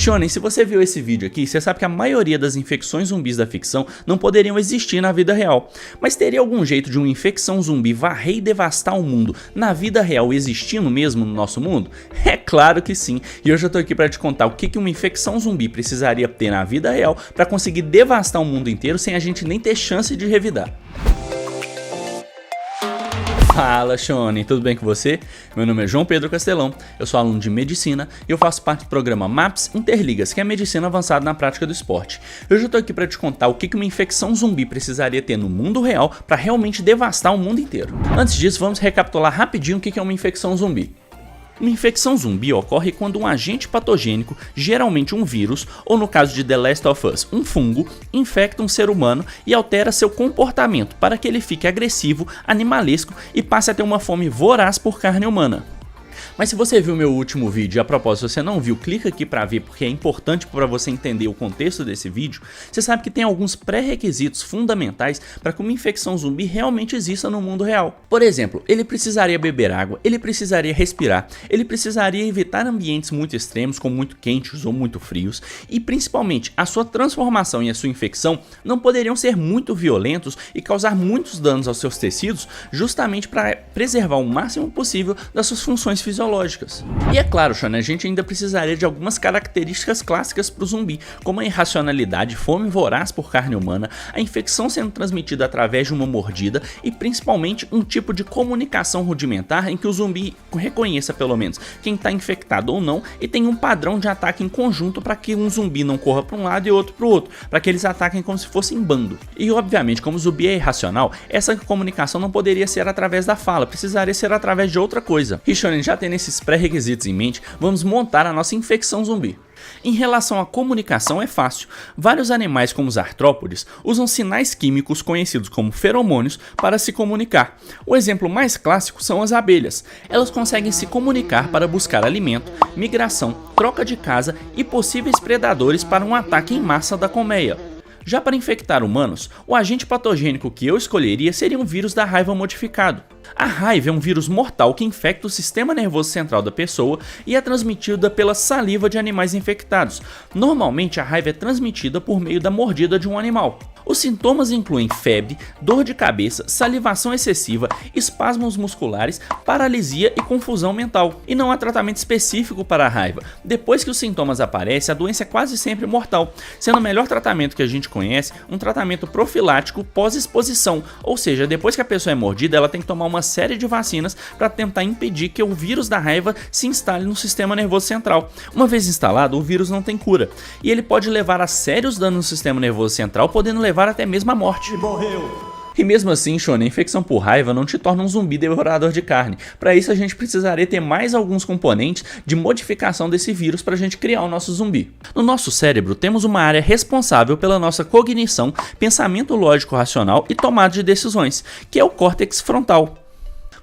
Shonen, se você viu esse vídeo aqui, você sabe que a maioria das infecções zumbis da ficção não poderiam existir na vida real. Mas teria algum jeito de uma infecção zumbi varrer e devastar o mundo na vida real existindo mesmo no nosso mundo? É claro que sim, e hoje eu tô aqui para te contar o que uma infecção zumbi precisaria ter na vida real para conseguir devastar o mundo inteiro sem a gente nem ter chance de revidar. Fala Shonen, tudo bem com você? Meu nome é João Pedro Castelão, eu sou aluno de Medicina e eu faço parte do programa MAPS Interligas, que é Medicina Avançada na Prática do Esporte. Hoje eu tô aqui para te contar o que uma infecção zumbi precisaria ter no mundo real para realmente devastar o mundo inteiro. Antes disso, vamos recapitular rapidinho o que é uma infecção zumbi. Uma infecção zumbi ocorre quando um agente patogênico, geralmente um vírus, ou no caso de The Last of Us, um fungo, infecta um ser humano e altera seu comportamento para que ele fique agressivo, animalesco e passe a ter uma fome voraz por carne humana. Mas se você viu meu último vídeo e a propósito você não viu, clica aqui para ver porque é importante para você entender o contexto desse vídeo. Você sabe que tem alguns pré-requisitos fundamentais para que uma infecção zumbi realmente exista no mundo real. Por exemplo, ele precisaria beber água, ele precisaria respirar, ele precisaria evitar ambientes muito extremos como muito quentes ou muito frios e principalmente a sua transformação e a sua infecção não poderiam ser muito violentos e causar muitos danos aos seus tecidos justamente para preservar o máximo possível das suas funções fisiológicas. E é claro, Shonen, a gente ainda precisaria de algumas características clássicas para o zumbi, como a irracionalidade, fome voraz por carne humana, a infecção sendo transmitida através de uma mordida e principalmente um tipo de comunicação rudimentar em que o zumbi reconheça pelo menos quem está infectado ou não e tenha um padrão de ataque em conjunto para que um zumbi não corra para um lado e outro para o outro, para que eles ataquem como se fosse em bando. E obviamente, como o zumbi é irracional, essa comunicação não poderia ser através da fala, precisaria ser através de outra coisa. E Shonen, já tendo esses pré-requisitos em mente, vamos montar a nossa infecção zumbi. Em relação à comunicação é fácil. Vários animais como os artrópodes usam sinais químicos conhecidos como feromônios para se comunicar. O exemplo mais clássico são as abelhas. Elas conseguem se comunicar para buscar alimento, migração, troca de casa e possíveis predadores para um ataque em massa da colmeia. Já para infectar humanos, o agente patogênico que eu escolheria seria um vírus da raiva modificado. A raiva é um vírus mortal que infecta o sistema nervoso central da pessoa e é transmitida pela saliva de animais infectados. Normalmente a raiva é transmitida por meio da mordida de um animal. Os sintomas incluem febre, dor de cabeça, salivação excessiva, espasmos musculares, paralisia e confusão mental. E não há tratamento específico para a raiva. Depois que os sintomas aparecem, a doença é quase sempre mortal, sendo o melhor tratamento que a gente conhece um tratamento profilático pós-exposição, ou seja, depois que a pessoa é mordida, ela tem que tomar uma série de vacinas para tentar impedir que o vírus da raiva se instale no sistema nervoso central. Uma vez instalado, o vírus não tem cura, e ele pode levar a sérios danos no sistema nervoso central, podendo levar até mesmo à morte. Morreu! E mesmo assim, Shonen, a infecção por raiva não te torna um zumbi devorador de carne. Para isso a gente precisaria ter mais alguns componentes de modificação desse vírus para a gente criar o nosso zumbi. No nosso cérebro temos uma área responsável pela nossa cognição, pensamento lógico racional e tomada de decisões, que é o córtex frontal.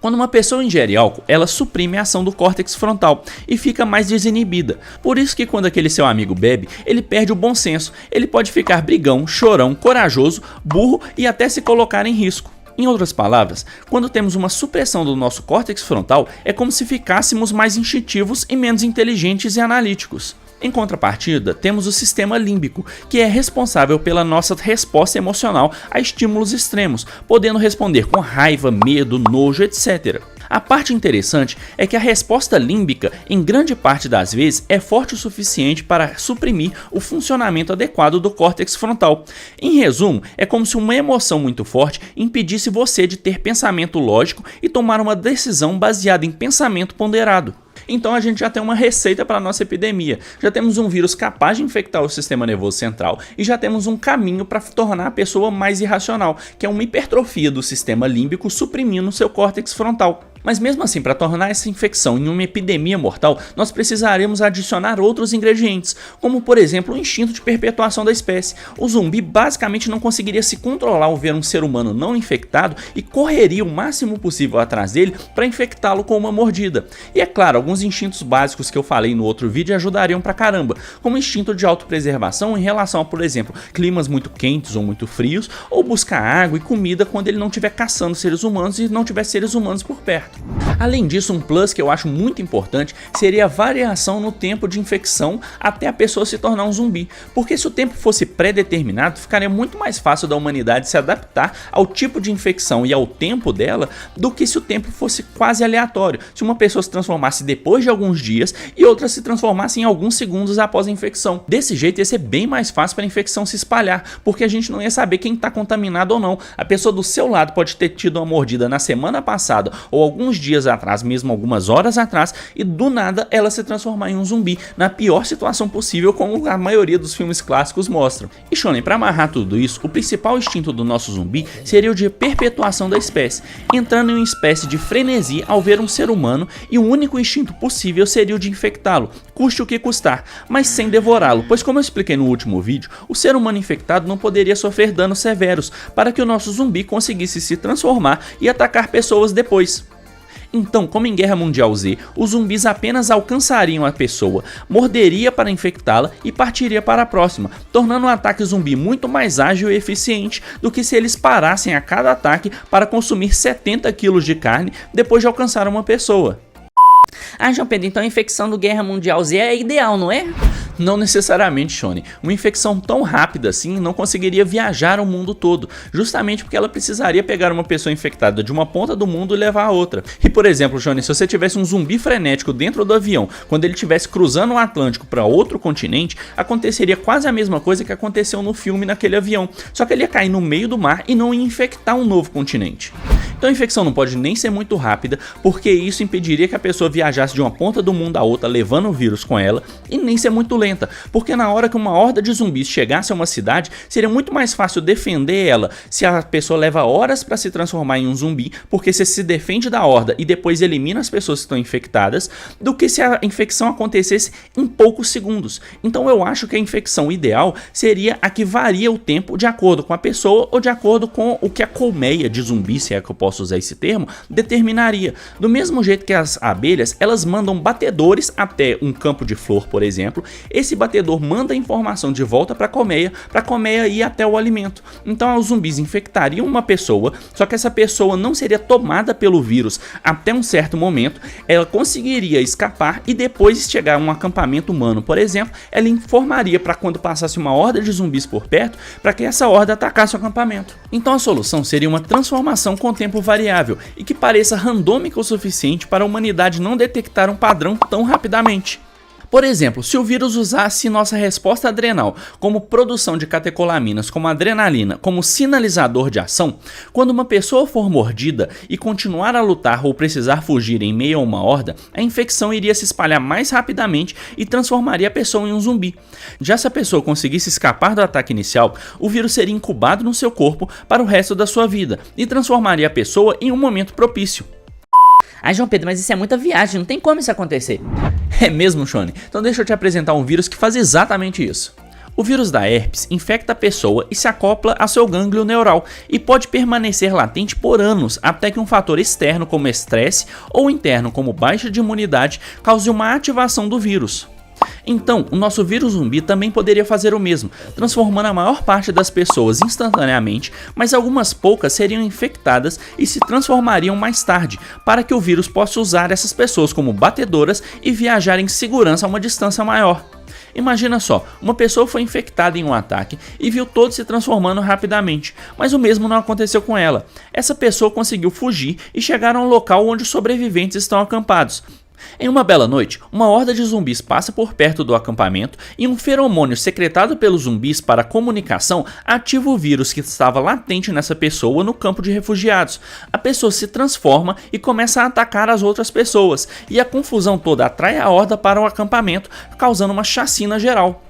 Quando uma pessoa ingere álcool, ela suprime a ação do córtex frontal e fica mais desinibida. Por isso que quando aquele seu amigo bebe, ele perde o bom senso. Ele pode ficar brigão, chorão, corajoso, burro e até se colocar em risco. Em outras palavras, quando temos uma supressão do nosso córtex frontal, é como se ficássemos mais instintivos e menos inteligentes e analíticos. Em contrapartida, temos o sistema límbico, que é responsável pela nossa resposta emocional a estímulos extremos, podendo responder com raiva, medo, nojo, etc. A parte interessante é que a resposta límbica, em grande parte das vezes, é forte o suficiente para suprimir o funcionamento adequado do córtex frontal. Em resumo, é como se uma emoção muito forte impedisse você de ter pensamento lógico e tomar uma decisão baseada em pensamento ponderado. Então a gente já tem uma receita para a nossa epidemia. Já temos um vírus capaz de infectar o sistema nervoso central e já temos um caminho para tornar a pessoa mais irracional, que é uma hipertrofia do sistema límbico suprimindo seu córtex frontal. Mas mesmo assim, para tornar essa infecção em uma epidemia mortal, nós precisaremos adicionar outros ingredientes, como por exemplo o instinto de perpetuação da espécie. O zumbi basicamente não conseguiria se controlar ao ver um ser humano não infectado e correria o máximo possível atrás dele para infectá-lo com uma mordida. E é claro, alguns instintos básicos que eu falei no outro vídeo ajudariam pra caramba, como o instinto de autopreservação em relação a, por exemplo, climas muito quentes ou muito frios, ou buscar água e comida quando ele não estiver caçando seres humanos e não tiver seres humanos por perto. Além disso, um plus que eu acho muito importante seria a variação no tempo de infecção até a pessoa se tornar um zumbi, porque se o tempo fosse pré-determinado, ficaria muito mais fácil da humanidade se adaptar ao tipo de infecção e ao tempo dela do que se o tempo fosse quase aleatório, se uma pessoa se transformasse depois de alguns dias e outra se transformasse em alguns segundos após a infecção. Desse jeito ia ser bem mais fácil para a infecção se espalhar, porque a gente não ia saber quem está contaminado ou não. A pessoa do seu lado pode ter tido uma mordida na semana passada ou alguns dias atrás, mesmo algumas horas atrás, e do nada ela se transformar em um zumbi, na pior situação possível, como a maioria dos filmes clássicos mostram. E Shonen, para amarrar tudo isso, o principal instinto do nosso zumbi seria o de perpetuação da espécie, entrando em uma espécie de frenesi ao ver um ser humano, e o único instinto possível seria o de infectá-lo, custe o que custar, mas sem devorá-lo, pois como eu expliquei no último vídeo, o ser humano infectado não poderia sofrer danos severos para que o nosso zumbi conseguisse se transformar e atacar pessoas depois. Então, como em Guerra Mundial Z, os zumbis apenas alcançariam a pessoa, morderia para infectá-la e partiria para a próxima, tornando o ataque zumbi muito mais ágil e eficiente do que se eles parassem a cada ataque para consumir 70 kg de carne depois de alcançar uma pessoa. Ah, João Pedro, então a infecção do Guerra Mundial Z é ideal, não é? Não necessariamente, Shonen. Uma infecção tão rápida assim não conseguiria viajar o mundo todo, justamente porque ela precisaria pegar uma pessoa infectada de uma ponta do mundo e levar a outra. E por exemplo, Shonen, se você tivesse um zumbi frenético dentro do avião, quando ele estivesse cruzando o Atlântico para outro continente, aconteceria quase a mesma coisa que aconteceu no filme naquele avião, só que ele ia cair no meio do mar e não ia infectar um novo continente. Então a infecção não pode nem ser muito rápida, porque isso impediria que a pessoa viajasse de uma ponta do mundo a outra levando o vírus com ela, e nem ser muito lenta, porque na hora que uma horda de zumbis chegasse a uma cidade, seria muito mais fácil defender ela se a pessoa leva horas para se transformar em um zumbi, porque você se defende da horda e depois elimina as pessoas que estão infectadas, do que se a infecção acontecesse em poucos segundos. Então eu acho que a infecção ideal seria a que varia o tempo de acordo com a pessoa ou de acordo com o que a colmeia de zumbi, se é que eu posso usar esse termo, determinaria. Do mesmo jeito que as abelhas, elas mandam batedores até um campo de flor, por exemplo. Esse batedor manda a informação de volta para a colmeia ir até o alimento. Então os zumbis infectariam uma pessoa, só que essa pessoa não seria tomada pelo vírus até um certo momento, ela conseguiria escapar e depois chegar a um acampamento humano, por exemplo, ela informaria para quando passasse uma horda de zumbis por perto, para que essa horda atacasse o acampamento. Então a solução seria uma transformação com tempo variável e que pareça randômica o suficiente para a humanidade não detectar um padrão tão rapidamente. Por exemplo, se o vírus usasse nossa resposta adrenal como produção de catecolaminas, como adrenalina, como sinalizador de ação, quando uma pessoa for mordida e continuar a lutar ou precisar fugir em meio a uma horda, a infecção iria se espalhar mais rapidamente e transformaria a pessoa em um zumbi. Já se a pessoa conseguisse escapar do ataque inicial, o vírus seria incubado no seu corpo para o resto da sua vida e transformaria a pessoa em um momento propício. Ah, João Pedro, mas isso é muita viagem, não tem como isso acontecer. É mesmo, Shonen? Então deixa eu te apresentar um vírus que faz exatamente isso. O vírus da herpes infecta a pessoa e se acopla a seu gânglio neural e pode permanecer latente por anos até que um fator externo como estresse ou interno como baixa de imunidade cause uma ativação do vírus. Então, o nosso vírus zumbi também poderia fazer o mesmo, transformando a maior parte das pessoas instantaneamente, mas algumas poucas seriam infectadas e se transformariam mais tarde, para que o vírus possa usar essas pessoas como batedoras e viajar em segurança a uma distância maior. Imagina só, uma pessoa foi infectada em um ataque e viu todos se transformando rapidamente, mas o mesmo não aconteceu com ela. Essa pessoa conseguiu fugir e chegar a um local onde os sobreviventes estão acampados. Em uma bela noite, uma horda de zumbis passa por perto do acampamento e um feromônio secretado pelos zumbis para comunicação ativa o vírus que estava latente nessa pessoa no campo de refugiados. A pessoa se transforma e começa a atacar as outras pessoas, e a confusão toda atrai a horda para o acampamento, causando uma chacina geral.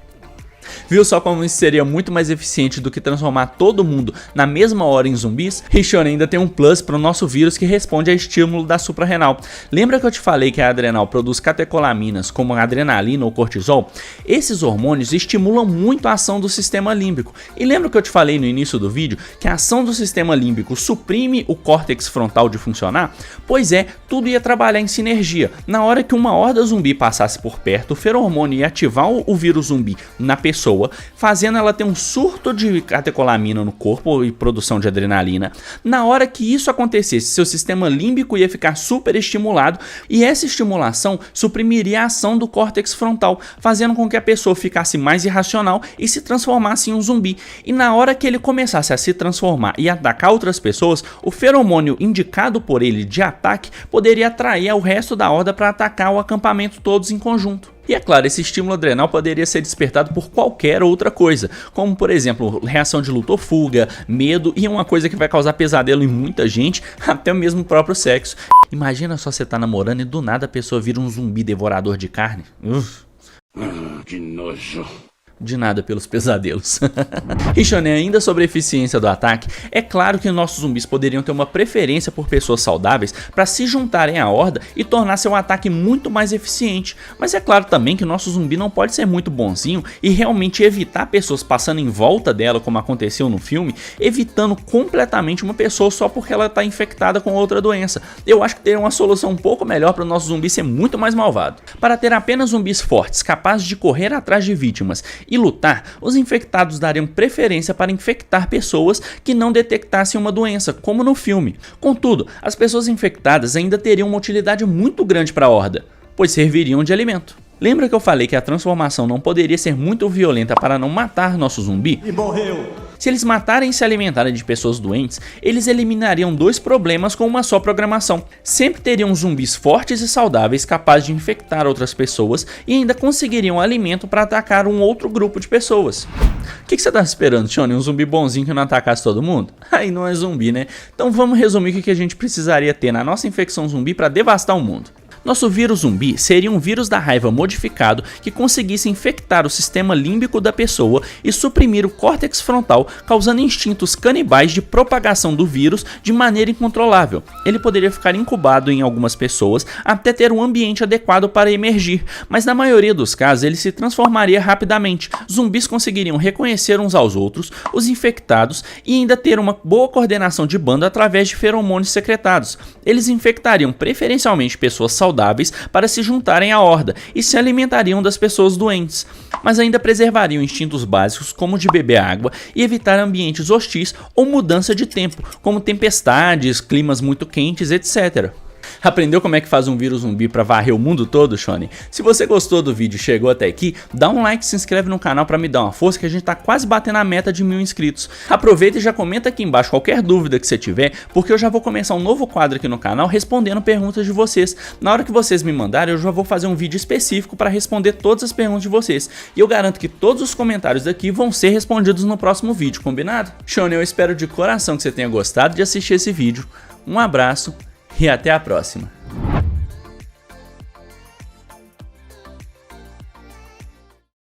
Viu só como isso seria muito mais eficiente do que transformar todo mundo na mesma hora em zumbis? E Shonen, ainda tem um plus para o nosso vírus que responde a estímulo da suprarrenal. Lembra que eu te falei que a adrenal produz catecolaminas como a adrenalina ou cortisol? Esses hormônios estimulam muito a ação do sistema límbico. E lembra que eu te falei no início do vídeo que a ação do sistema límbico suprime o córtex frontal de funcionar? Pois é, tudo ia trabalhar em sinergia. Na hora que uma horda zumbi passasse por perto, o feromônio ia ativar o vírus zumbi na pessoa pessoa, fazendo ela ter um surto de catecolamina no corpo e produção de adrenalina. Na hora que isso acontecesse, seu sistema límbico ia ficar super estimulado e essa estimulação suprimiria a ação do córtex frontal, fazendo com que a pessoa ficasse mais irracional e se transformasse em um zumbi. E na hora que ele começasse a se transformar e atacar outras pessoas, o feromônio indicado por ele de ataque poderia atrair o resto da horda para atacar o acampamento todos em conjunto. E é claro, esse estímulo adrenal poderia ser despertado por qualquer outra coisa, como por exemplo, reação de luta ou fuga, medo e uma coisa que vai causar pesadelo em muita gente, até mesmo o próprio sexo. Imagina só você tá namorando e do nada a pessoa vira um zumbi devorador de carne. Que nojo. De nada pelos pesadelos. E Shonen, ainda sobre a eficiência do ataque, é claro que nossos zumbis poderiam ter uma preferência por pessoas saudáveis para se juntarem à horda e tornar seu ataque muito mais eficiente, mas é claro também que nosso zumbi não pode ser muito bonzinho e realmente evitar pessoas passando em volta dela como aconteceu no filme, evitando completamente uma pessoa só porque ela está infectada com outra doença. Eu acho que teria uma solução um pouco melhor para o nosso zumbi ser muito mais malvado. Para ter apenas zumbis fortes, capazes de correr atrás de vítimas e lutar, os infectados dariam preferência para infectar pessoas que não detectassem uma doença, como no filme. Contudo, as pessoas infectadas ainda teriam uma utilidade muito grande para a horda, pois serviriam de alimento. Lembra que eu falei que a transformação não poderia ser muito violenta para não matar nosso zumbi? E morreu! Se eles matarem e se alimentarem de pessoas doentes, eles eliminariam dois problemas com uma só programação. Sempre teriam zumbis fortes e saudáveis capazes de infectar outras pessoas e ainda conseguiriam alimento para atacar um outro grupo de pessoas. O que você tá esperando, Shonen? Um zumbi bonzinho que não atacasse todo mundo? Aí não é zumbi, né? Então vamos resumir o que a gente precisaria ter na nossa infecção zumbi para devastar o mundo. Nosso vírus zumbi seria um vírus da raiva modificado que conseguisse infectar o sistema límbico da pessoa e suprimir o córtex frontal, causando instintos canibais de propagação do vírus de maneira incontrolável. Ele poderia ficar incubado em algumas pessoas até ter um ambiente adequado para emergir, mas na maioria dos casos ele se transformaria rapidamente. Zumbis conseguiriam reconhecer uns aos outros, os infectados, e ainda ter uma boa coordenação de bando através de feromônios secretados. Eles infectariam preferencialmente pessoas saudáveis para se juntarem à horda e se alimentariam das pessoas doentes, mas ainda preservariam instintos básicos como de beber água e evitar ambientes hostis ou mudança de tempo, como tempestades, climas muito quentes, etc. Aprendeu como é que faz um vírus zumbi para varrer o mundo todo, Shonen? Se você gostou do vídeo e chegou até aqui, dá um like e se inscreve no canal para me dar uma força, que a gente tá quase batendo a meta de 1000 inscritos. Aproveita e já comenta aqui embaixo qualquer dúvida que você tiver, porque eu já vou começar um novo quadro aqui no canal respondendo perguntas de vocês. Na hora que vocês me mandarem, eu já vou fazer um vídeo específico para responder todas as perguntas de vocês. E eu garanto que todos os comentários daqui vão ser respondidos no próximo vídeo, combinado? Shonen, eu espero de coração que você tenha gostado de assistir esse vídeo. Um abraço e até a próxima.